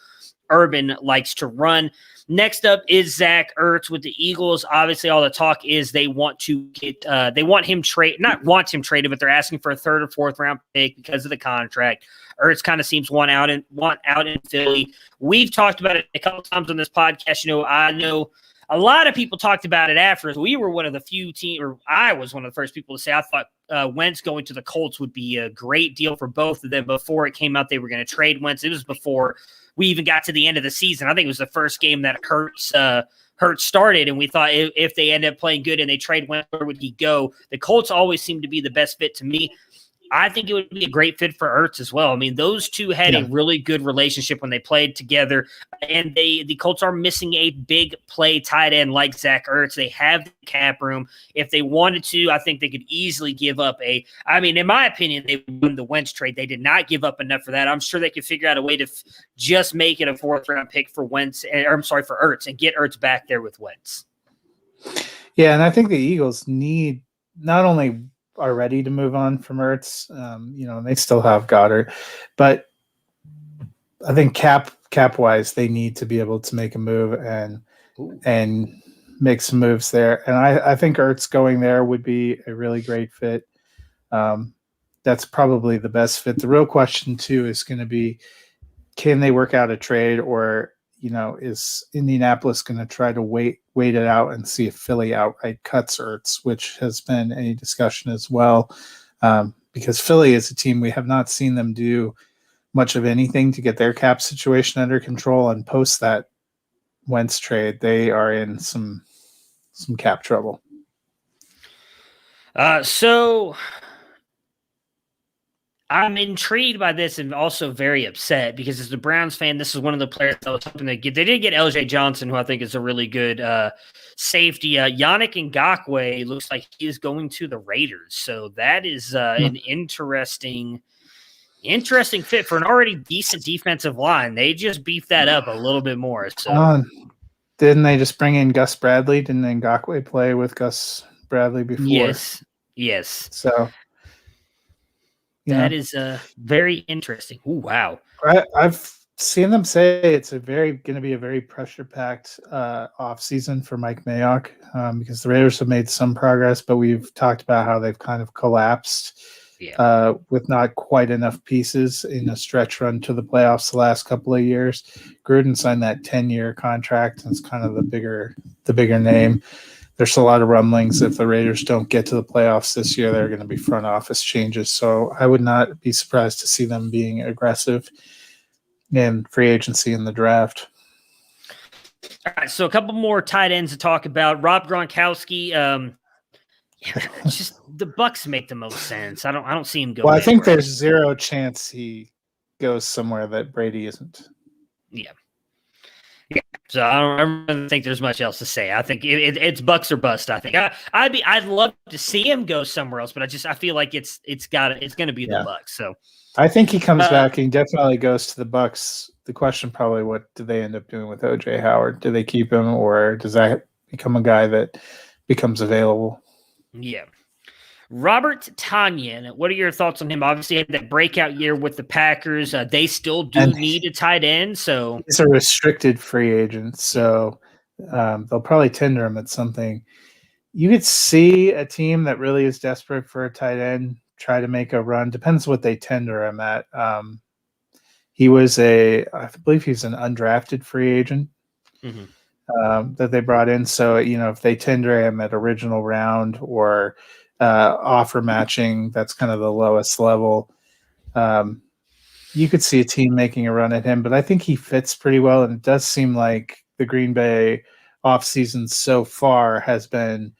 Speaker 2: Urban likes to run. Next up is Zach Ertz with the Eagles. Obviously, all the talk is they want to get they want him traded, but they're asking for a 3rd or 4th round pick because of the contract. Ertz kind of seems want out in Philly. We've talked about it a couple times on this podcast. I know a lot of people talked about it after. We were one of the few teams, or I was one of the first people to say I thought Wentz going to the Colts would be a great deal for both of them before it came out they were going to trade Wentz. It was before we even got to the end of the season. I think it was the first game that Hurts started, and we thought if they end up playing good and they trade Wentz, where would he go? The Colts always seem to be the best fit to me. I think it would be a great fit for Ertz as well. I mean, those two had a really good relationship when they played together, and the Colts are missing a big play tight end like Zach Ertz. They have the cap room. If they wanted to, I think they could easily give up in my opinion, they won the Wentz trade. They did not give up enough for that. I'm sure they could figure out a way to just make it a 4th round pick for for Ertz and get Ertz back there with Wentz.
Speaker 3: Yeah, and I think the Eagles need not only are ready to move on from Ertz, and they still have Goddard, but I think cap wise, they need to be able to make a move and make some moves there. And I think Ertz going there would be a really great fit. That's probably the best fit. The real question too is going to be, can they work out a trade, or is Indianapolis going to try to wait it out and see if Philly outright cuts Ertz, which has been a discussion as well, because Philly is a team we have not seen them do much of anything to get their cap situation under control, and post that Wentz trade, they are in some cap trouble.
Speaker 2: So I'm intrigued by this and also very upset because as a Browns fan, this is one of the players I was hoping to get. They did get LJ Johnson, who I think is a really good safety. Yannick Ngakoue looks like he is going to the Raiders. So that is an interesting fit for an already decent defensive line. They just beefed that up a little bit more. So
Speaker 3: didn't they just bring in Gus Bradley? Didn't Ngakoue play with Gus Bradley before?
Speaker 2: Yes.
Speaker 3: So
Speaker 2: that is very interesting. Ooh, wow.
Speaker 3: I've seen them say it's going to be a very pressure-packed off season for Mike Mayock because the Raiders have made some progress, but we've talked about how they've kind of collapsed with not quite enough pieces in a stretch run to the playoffs the last couple of years. Gruden signed that 10-year contract, and it's kind of the bigger name. There's a lot of rumblings if the Raiders don't get to the playoffs this year, there are going to be front office changes. So I would not be surprised to see them being aggressive in free agency in the draft.
Speaker 2: All right, so a couple more tight ends to talk about. Rob Gronkowski. Just the Bucs make the most sense. I don't see him go.
Speaker 3: Well, I think there's zero chance he goes somewhere that Brady isn't.
Speaker 2: Yeah. So I don't think there's much else to say. I think it's Bucs or bust. I think I'd love to see him go somewhere else, but I feel like it's going to be the Bucs. So
Speaker 3: I think he comes back and definitely goes to the Bucs. The question probably, what do they end up doing with OJ Howard? Do they keep him, or does that become a guy that becomes available?
Speaker 2: Yeah. Robert Tonyan, what are your thoughts on him? Obviously, he had that breakout year with the Packers. They still need a tight end. So
Speaker 3: he's a restricted free agent, so they'll probably tender him at something. You could see a team that really is desperate for a tight end try to make a run. Depends what they tender him at. He was I believe he's an undrafted free agent that they brought in. So, if they tender him at original round or offer matching, that's kind of the lowest level. You could see a team making a run at him, but I think he fits pretty well. And it does seem like the Green Bay offseason so far has been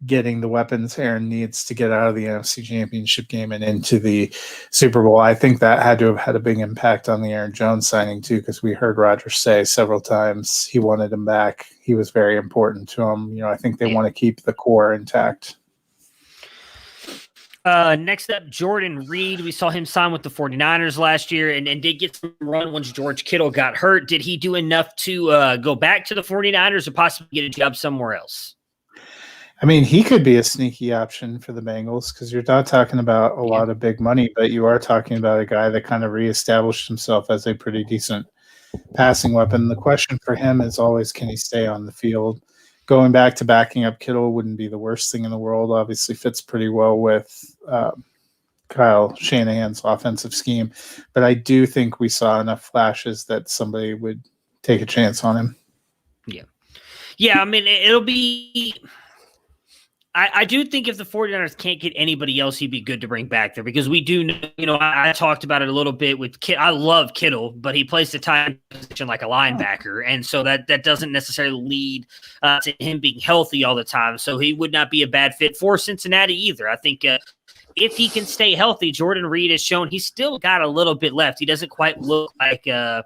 Speaker 3: getting the weapons Aaron needs to get out of the NFC Championship game and into the Super Bowl. I think that had to have had a big impact on the Aaron Jones signing too, because we heard Rodgers say several times he wanted him back. He was very important to him. I think they want to keep the core intact.
Speaker 2: Next up, Jordan Reed. We saw him sign with the 49ers last year and did get some run once George Kittle got hurt. Did he do enough to go back to the 49ers or possibly get a job somewhere else?
Speaker 3: I mean, he could be a sneaky option for the Bengals because you're not talking about a lot of big money, but you are talking about a guy that kind of reestablished himself as a pretty decent passing weapon. The question for him is always, can he stay on the field? Going back to backing up Kittle wouldn't be the worst thing in the world. Obviously fits pretty well with Kyle Shanahan's offensive scheme. But I do think we saw enough flashes that somebody would take a chance on him.
Speaker 2: Yeah. Yeah, I mean, it'll be – I do think if the 49ers can't get anybody else, he'd be good to bring back there because we do know, I talked about it a little bit with Kittle. I love Kittle, but he plays the tight position like a linebacker. And so that doesn't necessarily lead to him being healthy all the time. So he would not be a bad fit for Cincinnati either. I think if he can stay healthy, Jordan Reed has shown he's still got a little bit left. He doesn't quite look like an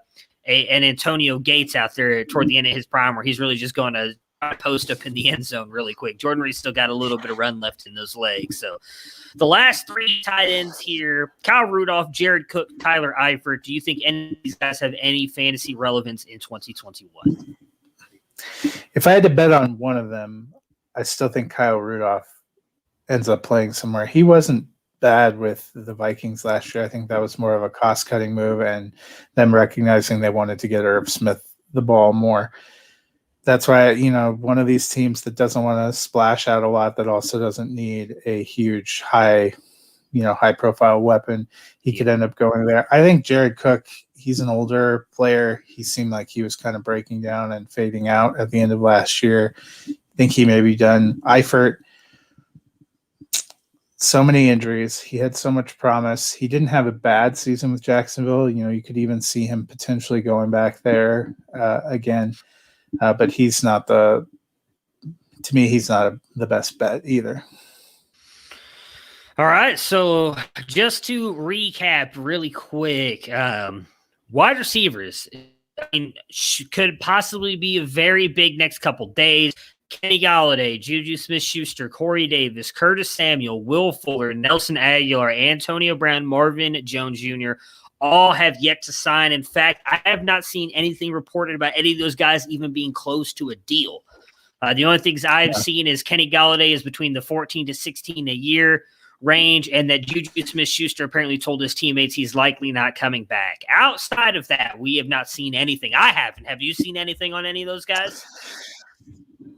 Speaker 2: Antonio Gates out there toward the end of his prime where he's really just going to post up in the end zone really quick. Jordan Reed still got a little bit of run left in those legs. So the last three tight ends here, Kyle Rudolph, Jared Cook, Tyler Eifert. Do you think any of these guys have any fantasy relevance in 2021?
Speaker 3: If I had to bet on one of them, I still think Kyle Rudolph ends up playing somewhere. He wasn't bad with the Vikings last year. I think that was more of a cost-cutting move and them recognizing they wanted to get Irv Smith the ball more. That's why, one of these teams that doesn't want to splash out a lot, that also doesn't need a huge high profile weapon. He could end up going there. I think Jared Cook, he's an older player. He seemed like he was kind of breaking down and fading out at the end of last year. I think he may be done. Eifert, so many injuries. He had so much promise. He didn't have a bad season with Jacksonville. You could even see him potentially going back there again. But he's not the best bet either.
Speaker 2: All right, so just to recap really quick, wide receivers could possibly be a very big next couple days. Kenny Galladay, Juju Smith-Schuster, Corey Davis, Curtis Samuel, Will Fuller, Nelson Aguilar, Antonio Brown, Marvin Jones Jr. all have yet to sign. In fact, I have not seen anything reported about any of those guys even being close to a deal. The only things I've seen is Kenny Galladay is between the 14 to 16 a year range, and that Juju Smith-Schuster apparently told his teammates he's likely not coming back. Outside of that, we have not seen anything. I haven't. Have you seen anything on any of those guys?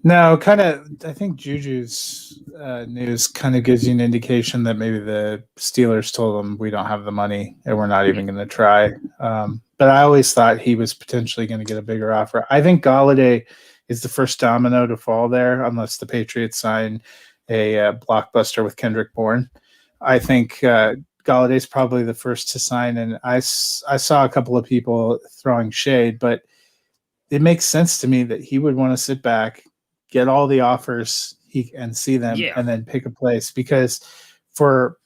Speaker 3: No, kind of. I think Juju's news kind of gives you an indication that maybe the Steelers told them we don't have the money and we're not even going to try. But I always thought he was potentially going to get a bigger offer. I think Galladay is the first domino to fall there, unless the Patriots sign a blockbuster with Kendrick Bourne. I think Galladay's probably the first to sign, and I saw a couple of people throwing shade, but it makes sense to me that he would want to sit back, get all the offers and see them, and then pick a place. Because for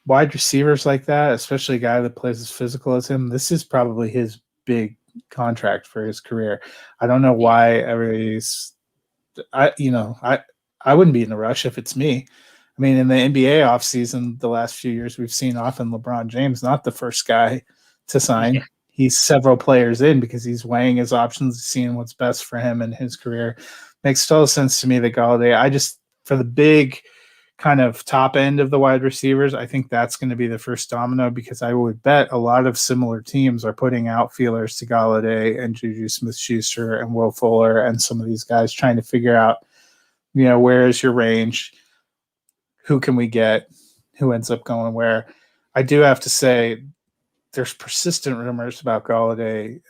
Speaker 3: wide receivers like that, especially a guy that plays as physical as him, this is probably his big contract for his career. I don't know why everybody's I wouldn't be in a rush if it's me. I mean, in the NBA offseason, the last few years, we've seen often LeBron James not the first guy to sign. Yeah. He's several players in because he's weighing his options, seeing what's best for him and his career. Makes total sense to me that Galladay, for the big kind of top end of the wide receivers, I think that's going to be the first domino, because I would bet a lot of similar teams are putting out feelers to Galladay and Juju Smith-Schuster and Will Fuller and some of these guys, trying to figure out, where is your range? Who can we get? Who ends up going where? I do have to say, there's persistent rumors about Galladay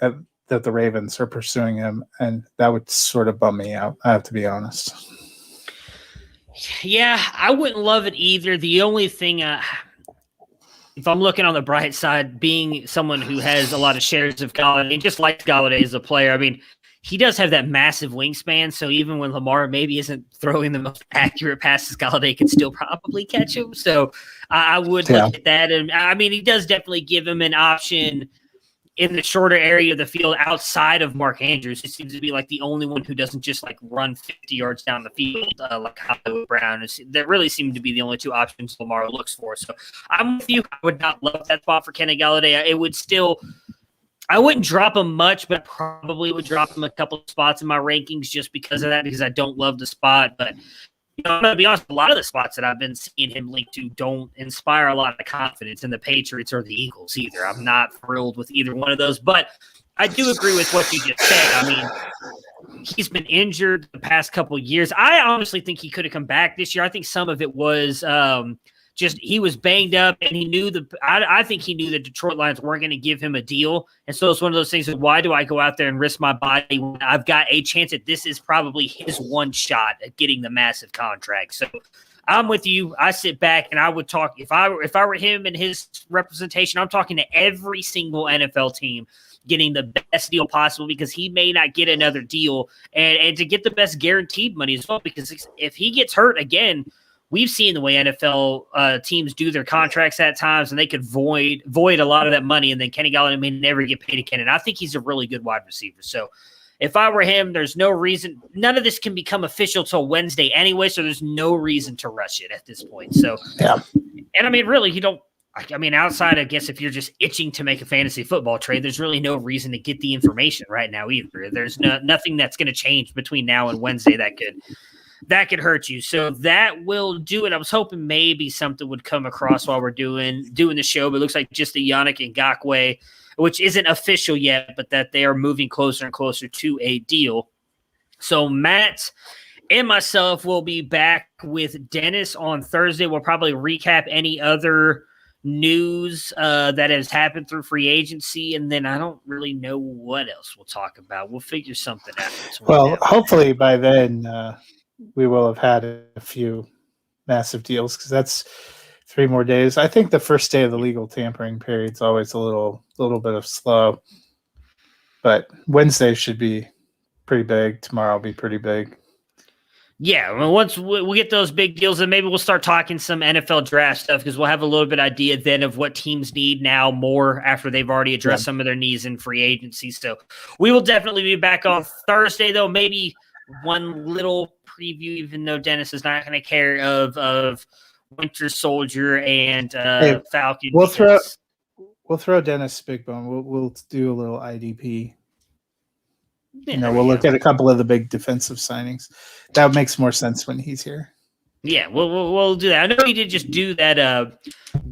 Speaker 3: that the Ravens are pursuing him, and that would sort of bum me out, I have to be honest.
Speaker 2: Yeah, I wouldn't love it either. The only thing, if I'm looking on the bright side, being someone who has a lot of shares of Galladay and just likes Galladay as a player, I mean, he does have that massive wingspan, so even when Lamar maybe isn't throwing the most accurate passes, Galladay can still probably catch him. So I would look at that. And I mean, he does definitely give him an option in the shorter area of the field outside of Mark Andrews. He seems to be like the only one who doesn't just like run 50 yards down the field like Hollywood Brown. That really seem to be the only two options Lamar looks for. So I'm with you. I would not love that spot for Kenny Galladay. It would still – I wouldn't drop him much, but probably would drop him a couple of spots in my rankings just because of that, because I don't love the spot. But I'm going to be honest, a lot of the spots that I've been seeing him linked to don't inspire a lot of confidence in the Patriots or the Eagles either. I'm not thrilled with either one of those, but I do agree with what you just said. I mean, he's been injured the past couple of years. I honestly think he could have come back this year. I think some of it was just he was banged up, and he knew I think he knew the Detroit Lions weren't going to give him a deal. And so it's one of those things of, why do I go out there and risk my body when I've got a chance that this is probably his one shot at getting the massive contract? So I'm with you. I sit back and I would talk, if I were him and his representation, I'm talking to every single NFL team getting the best deal possible, because he may not get another deal, and to get the best guaranteed money as well, because if he gets hurt again, we've seen the way NFL teams do their contracts at times, and they could void a lot of that money, and then Kenny Galladay may never get paid again. And I think he's a really good wide receiver. So if I were him, there's no reason. None of this can become official till Wednesday anyway, so there's no reason to rush it at this point. So, yeah. And I mean, really, you don't. I mean, outside, I guess, if you're just itching to make a fantasy football trade, there's really no reason to get the information right now either. There's nothing that's going to change between now and Wednesday that could hurt you. So that will do it. I was hoping maybe something would come across while we're doing the show, but it looks like just the Yannick Ngakoue, which isn't official yet, but that they are moving closer and closer to a deal. So Matt and myself will be back with Dennis on Thursday. We'll probably recap any other news that has happened through free agency, and then I don't really know what else we'll talk about. We'll figure something out.
Speaker 3: Well, hopefully by then we will have had a few massive deals, because that's 3 more days. I think the first day of the legal tampering period is always a little bit of slow, but Wednesday should be pretty big. Tomorrow will be pretty big.
Speaker 2: Yeah, well, once we get those big deals, then maybe we'll start talking some NFL draft stuff because we'll have a little bit idea then of what teams need now more after they've already addressed some of their needs in free agency. So we will definitely be back on Thursday, though. Maybe one little preview, even though Dennis is not going to care of Winter Soldier and Falcon.
Speaker 3: We'll throw Dennis Big Bone. We'll do a little IDP.
Speaker 2: Yeah,
Speaker 3: we'll look at a couple of the big defensive signings. That makes more sense when he's here.
Speaker 2: Yeah, we'll do that. I know he did just do that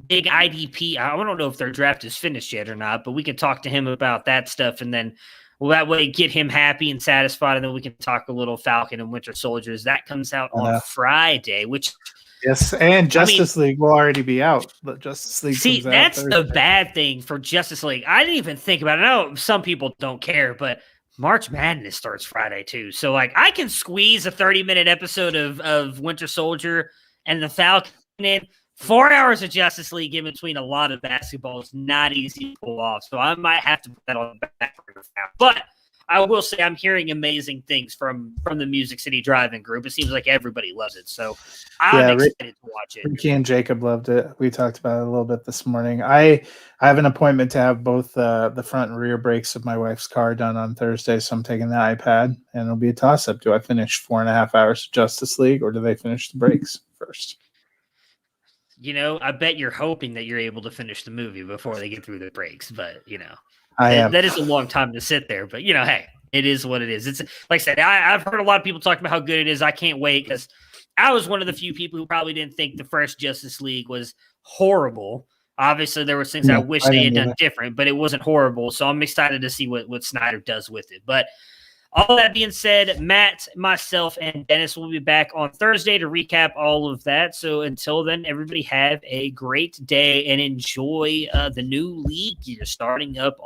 Speaker 2: big IDP. I don't know if their draft is finished yet or not, but we can talk to him about that stuff, and then that way get him happy and satisfied, and then we can talk a little Falcon and Winter Soldiers. That comes out on Friday, which
Speaker 3: yes, and Justice League will already be out. But Justice League.
Speaker 2: See, that's the bad thing for Justice League. I didn't even think about it. I know some people don't care, but March Madness starts Friday too. So I can squeeze a 30-minute episode of Winter Soldier and the Falcon in. 4 hours of Justice League in between a lot of basketball is not easy to pull off. So I might have to put that on the back burner now. But I will say I'm hearing amazing things from the Music City Drive-In group. It seems like everybody loves it. So I'm excited to watch it.
Speaker 3: Ricky and Jacob loved it. We talked about it a little bit this morning. I have an appointment to have both the front and rear brakes of my wife's car done on Thursday, so I'm taking the iPad, and it'll be a toss-up. Do I finish 4.5 hours of Justice League, or do they finish the brakes first?
Speaker 2: I bet you're hoping that you're able to finish the movie before they get through the breaks, but that is a long time to sit there. But hey, it is what it is. It's like I said, I've heard a lot of people talking about how good it is. I can't wait because I was one of the few people who probably didn't think the first Justice League was horrible. Obviously, there were things I wish they had done different, but it wasn't horrible. So I'm excited to see what Snyder does with it. But all that being said, Matt, myself, and Dennis will be back on Thursday to recap all of that. So until then, everybody have a great day and enjoy the new league you're starting up